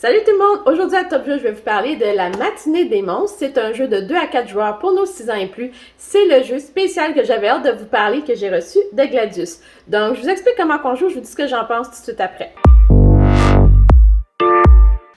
Salut tout le monde! Aujourd'hui à Top Jeu, je vais vous parler de la matinée des monstres. C'est un jeu de 2 à 4 joueurs pour nos 6 ans et plus. C'est le jeu spécial que j'avais hâte de vous parler, que j'ai reçu de Gladius. Donc, je vous explique comment on joue, je vous dis ce que j'en pense tout de suite après.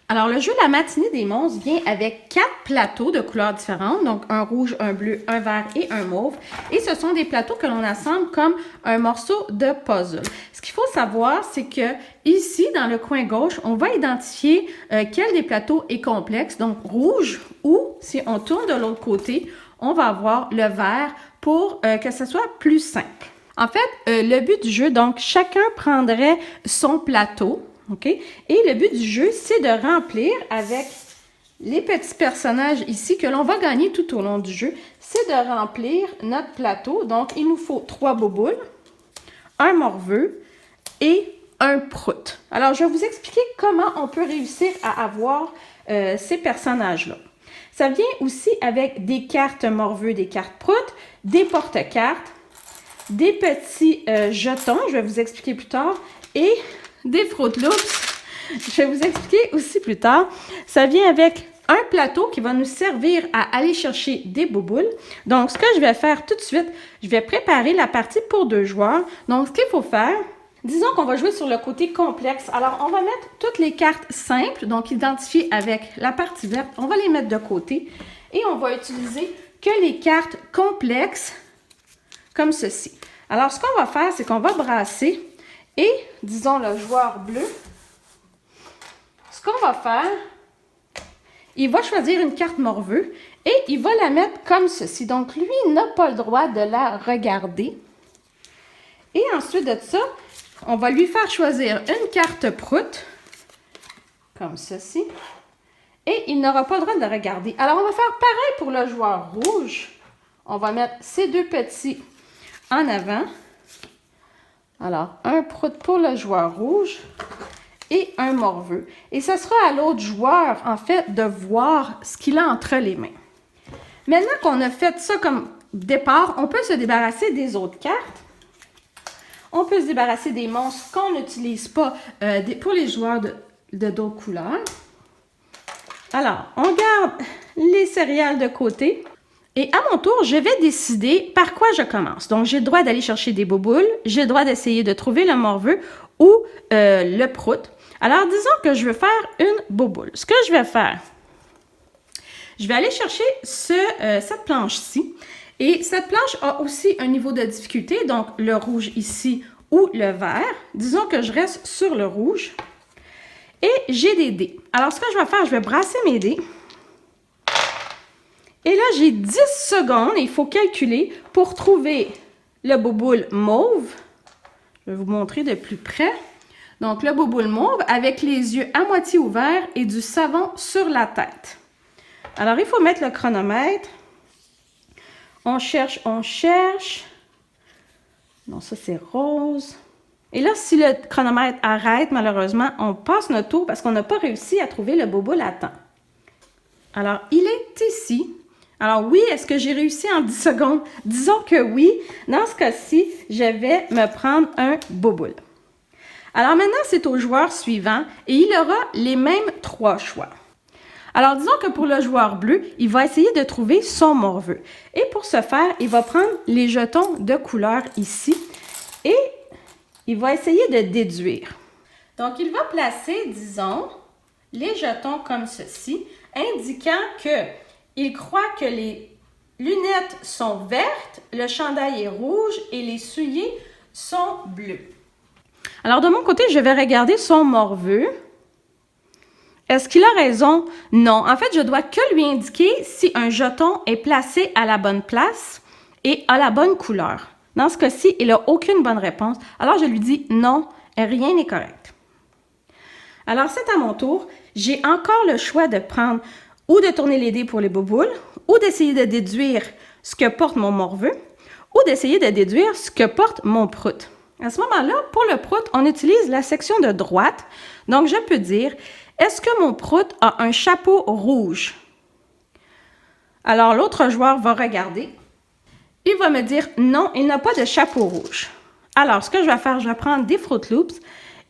Alors, le jeu La matinée des monstres vient avec 4 plateaux de couleurs différentes, donc un rouge, un bleu, un vert et un mauve. Et ce sont des plateaux que l'on assemble comme un morceau de puzzle. Ce qu'il faut savoir, c'est que ici, dans le coin gauche, on va identifier quel des plateaux est complexe, donc rouge, ou si on tourne de l'autre côté, on va avoir le vert pour que ce soit plus simple. En fait, le but du jeu, donc chacun prendrait son plateau. OK? Et le but du jeu, c'est de remplir avec les petits personnages ici que l'on va gagner tout au long du jeu. C'est de remplir notre plateau. Donc, il nous faut 3 bouboules, un morveux et un prout. Alors, je vais vous expliquer comment on peut réussir à avoir ces personnages-là. Ça vient aussi avec des cartes morveux, des cartes prout, des porte-cartes, des petits jetons, je vais vous expliquer plus tard, et des Fruit Loops. Je vais vous expliquer aussi plus tard. Ça vient avec un plateau qui va nous servir à aller chercher des bouboules. Donc, ce que je vais faire tout de suite, je vais préparer la partie pour 2 joueurs. Donc, ce qu'il faut faire, disons qu'on va jouer sur le côté complexe. Alors, on va mettre toutes les cartes simples, donc identifiées avec la partie verte. On va les mettre de côté et on va utiliser que les cartes complexes comme ceci. Alors, ce qu'on va faire, c'est qu'on va brasser. Et, disons, le joueur bleu, ce qu'on va faire, il va choisir une carte morveux et il va la mettre comme ceci. Donc, lui, il n'a pas le droit de la regarder. Et ensuite de ça, on va lui faire choisir une carte prout, comme ceci. Et il n'aura pas le droit de la regarder. Alors, on va faire pareil pour le joueur rouge. On va mettre ces 2 petits en avant. Alors, un prout pour le joueur rouge et un morveux. Et ce sera à l'autre joueur, en fait, de voir ce qu'il a entre les mains. Maintenant qu'on a fait ça comme départ, on peut se débarrasser des autres cartes. On peut se débarrasser des monstres qu'on n'utilise pas pour les joueurs de d'autres couleurs. Alors, on garde les céréales de côté. Et à mon tour, je vais décider par quoi je commence. Donc, j'ai le droit d'aller chercher des bouboules. J'ai le droit d'essayer de trouver le morveux ou le prout. Alors, disons que je veux faire une bouboule. Ce que je vais faire, je vais aller chercher cette planche-ci. Et cette planche a aussi un niveau de difficulté, donc le rouge ici ou le vert. Disons que je reste sur le rouge. Et j'ai des dés. Alors, ce que je vais faire, je vais brasser mes dés. Et là, j'ai 10 secondes, il faut calculer pour trouver le bouboule mauve. Je vais vous montrer de plus près. Donc, le bouboule mauve avec les yeux à moitié ouverts et du savon sur la tête. Alors, il faut mettre le chronomètre. On cherche, on cherche. Non, ça, c'est rose. Et là, si le chronomètre arrête, malheureusement, on passe notre tour parce qu'on n'a pas réussi à trouver le bouboule à temps. Alors, il est ici. Alors oui, est-ce que j'ai réussi en 10 secondes? Disons que oui. Dans ce cas-ci, je vais me prendre un bouboule. Alors maintenant, c'est au joueur suivant et il aura les mêmes 3 choix. Alors disons que pour le joueur bleu, il va essayer de trouver son morveux. Et pour ce faire, il va prendre les jetons de couleur ici et il va essayer de déduire. Donc il va placer, disons, les jetons comme ceci, indiquant que il croit que les lunettes sont vertes, le chandail est rouge et les souliers sont bleus. Alors, de mon côté, je vais regarder son morveux. Est-ce qu'il a raison? Non. En fait, je dois que lui indiquer si un jeton est placé à la bonne place et à la bonne couleur. Dans ce cas-ci, il n'a aucune bonne réponse. Alors, je lui dis non, rien n'est correct. Alors, c'est à mon tour. J'ai encore le choix de prendre ou de tourner les dés pour les bouboules, ou d'essayer de déduire ce que porte mon morveux, ou d'essayer de déduire ce que porte mon prout. À ce moment-là, pour le prout, on utilise la section de droite. Donc, je peux dire, est-ce que mon prout a un chapeau rouge? Alors, l'autre joueur va regarder. Il va me dire, non, il n'a pas de chapeau rouge. Alors, ce que je vais faire, je vais prendre des Fruit Loops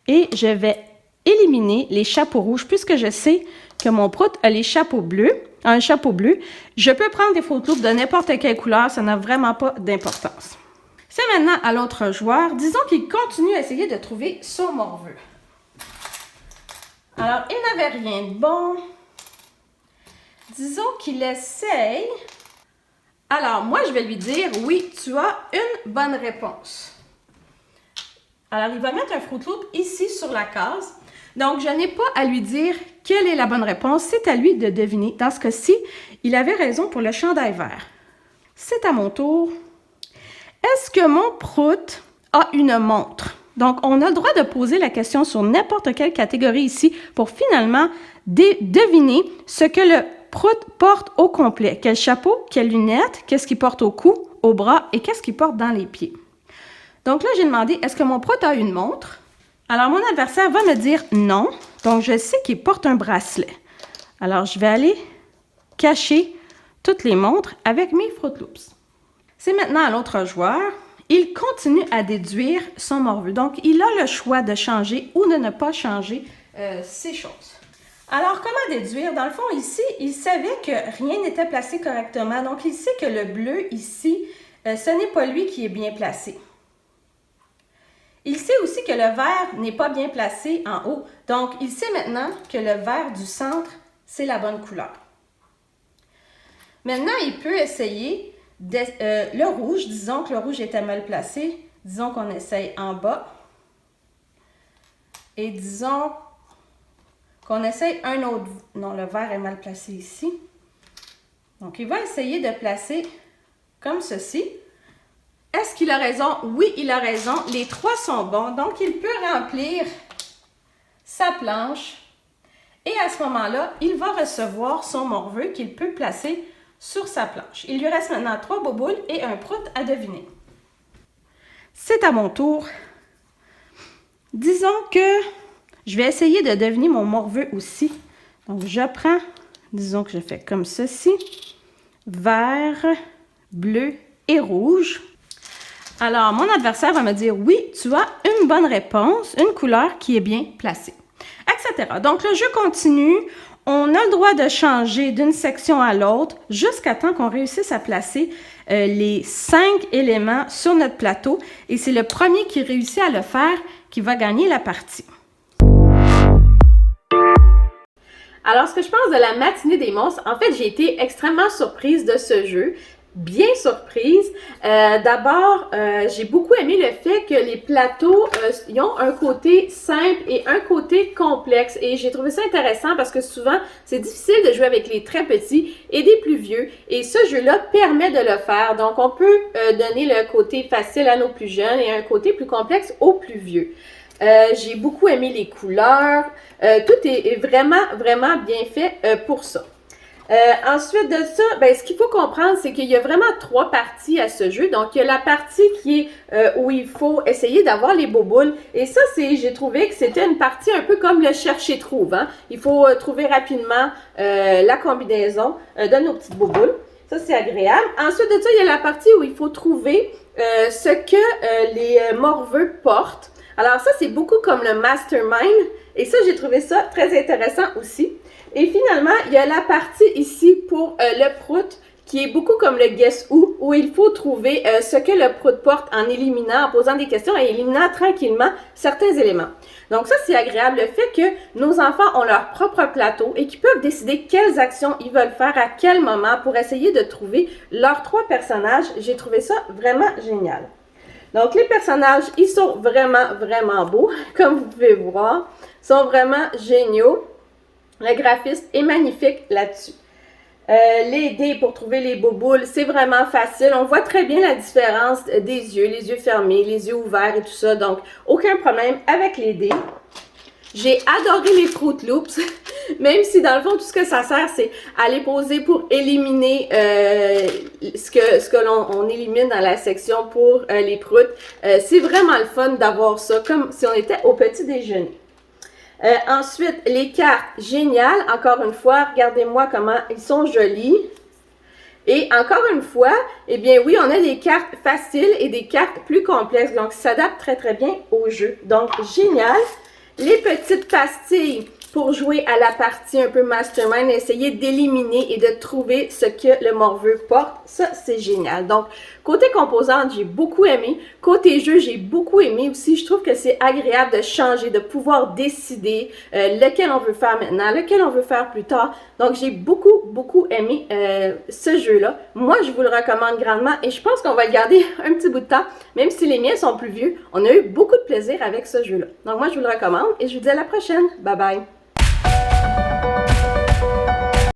et je vais éliminer les chapeaux rouges puisque je sais que mon prout a les chapeaux bleus, un chapeau bleu. Je peux prendre des Fruit Loops de n'importe quelle couleur, ça n'a vraiment pas d'importance. C'est maintenant à l'autre joueur. Disons qu'il continue à essayer de trouver son morveux. Alors, il n'avait rien de bon. Disons qu'il essaye. Alors, moi, je vais lui dire, oui, tu as une bonne réponse. Alors, il va mettre un Fruit Loop ici sur la case. Donc, je n'ai pas à lui dire quelle est la bonne réponse. C'est à lui de deviner. Dans ce cas-ci, il avait raison pour le chandail vert. C'est à mon tour. Est-ce que mon prout a une montre? Donc, on a le droit de poser la question sur n'importe quelle catégorie ici pour finalement deviner ce que le prout porte au complet. Quel chapeau, quelles lunettes, qu'est-ce qu'il porte au cou, au bras et qu'est-ce qu'il porte dans les pieds. Donc là, j'ai demandé, est-ce que mon prout a une montre? Alors, mon adversaire va me dire non. Donc, je sais qu'il porte un bracelet. Alors, je vais aller cacher toutes les montres avec mes Fruit Loops. C'est maintenant à l'autre joueur. Il continue à déduire son morveux. Donc, il a le choix de changer ou de ne pas changer ces choses. Alors, comment déduire? Dans le fond, ici, il savait que rien n'était placé correctement. Donc, il sait que le bleu ici, ce n'est pas lui qui est bien placé. Il sait aussi que le vert n'est pas bien placé en haut. Donc, il sait maintenant que le vert du centre, c'est la bonne couleur. Maintenant, il peut essayer le rouge. Disons que le rouge était mal placé. Disons qu'on essaye en bas. Et disons qu'on essaye un autre. Non, le vert est mal placé ici. Donc, il va essayer de placer comme ceci. Est-ce qu'il a raison? Oui, il a raison. Les trois sont bons. Donc, il peut remplir sa planche. Et à ce moment-là, il va recevoir son morveux qu'il peut placer sur sa planche. Il lui reste maintenant 3 bouboules et un prout à deviner. C'est à mon tour. Disons que je vais essayer de deviner mon morveux aussi. Donc, je prends, disons que je fais comme ceci. Vert, bleu et rouge. Alors, mon adversaire va me dire, oui, tu as une bonne réponse, une couleur qui est bien placée, etc. Donc, le jeu continue. On a le droit de changer d'une section à l'autre jusqu'à temps qu'on réussisse à placer les 5 éléments sur notre plateau. Et c'est le premier qui réussit à le faire qui va gagner la partie. Alors, ce que je pense de la matinée des monstres, en fait, j'ai été extrêmement surprise de ce jeu. Bien surprise. D'abord, j'ai beaucoup aimé le fait que les plateaux ils ont un côté simple et un côté complexe. Et j'ai trouvé ça intéressant parce que souvent, c'est difficile de jouer avec les très petits et des plus vieux. Et ce jeu-là permet de le faire. Donc, on peut donner le côté facile à nos plus jeunes et un côté plus complexe aux plus vieux. J'ai beaucoup aimé les couleurs. Tout est vraiment, vraiment bien fait pour ça. Ensuite de ça, ben, ce qu'il faut comprendre, c'est qu'il y a vraiment 3 parties à ce jeu. Donc, il y a la partie qui est où il faut essayer d'avoir les bouboules. Et ça, j'ai trouvé que c'était une partie un peu comme le chercher-trouve. Hein? Il faut trouver rapidement la combinaison de nos petites bouboules. Ça, c'est agréable. Ensuite de ça, il y a la partie où il faut trouver ce que les morveux portent. Alors ça, c'est beaucoup comme le mastermind. Et ça, j'ai trouvé ça très intéressant aussi. Et finalement, il y a la partie ici pour le prout qui est beaucoup comme le Guess Who, où il faut trouver ce que le prout porte en éliminant, en posant des questions et éliminant tranquillement certains éléments. Donc ça, c'est agréable, le fait que nos enfants ont leur propre plateau et qu'ils peuvent décider quelles actions ils veulent faire à quel moment pour essayer de trouver leurs 3 personnages. J'ai trouvé ça vraiment génial. Donc les personnages, ils sont vraiment, vraiment beaux, comme vous pouvez voir. Ils sont vraiment géniaux. Le graphiste est magnifique là-dessus. Les dés pour trouver les bouboules, c'est vraiment facile. On voit très bien la différence des yeux, les yeux fermés, les yeux ouverts et tout ça. Donc, aucun problème avec les dés. J'ai adoré les Fruit Loops, même si dans le fond, tout ce que ça sert, c'est à les poser pour éliminer ce que l'on élimine dans la section pour les proutes. C'est vraiment le fun d'avoir ça, comme si on était au petit déjeuner. Ensuite, les cartes, géniales. Encore une fois, regardez-moi comment ils sont jolis. Et encore une fois, eh bien oui, on a des cartes faciles et des cartes plus complexes. Donc, ça s'adapte très, très bien au jeu. Donc, génial. Les petites pastilles pour jouer à la partie un peu mastermind, essayer d'éliminer et de trouver ce que le morveux porte. Ça, c'est génial. Donc, côté composante, j'ai beaucoup aimé. Côté jeu, j'ai beaucoup aimé aussi. Je trouve que c'est agréable de changer, de pouvoir décider lequel on veut faire maintenant, lequel on veut faire plus tard. Donc, j'ai beaucoup aimé ce jeu-là. Moi, je vous le recommande grandement et je pense qu'on va le garder un petit bout de temps. Même si les miens sont plus vieux, on a eu beaucoup de plaisir avec ce jeu-là. Donc, moi, je vous le recommande et je vous dis à la prochaine. Bye bye!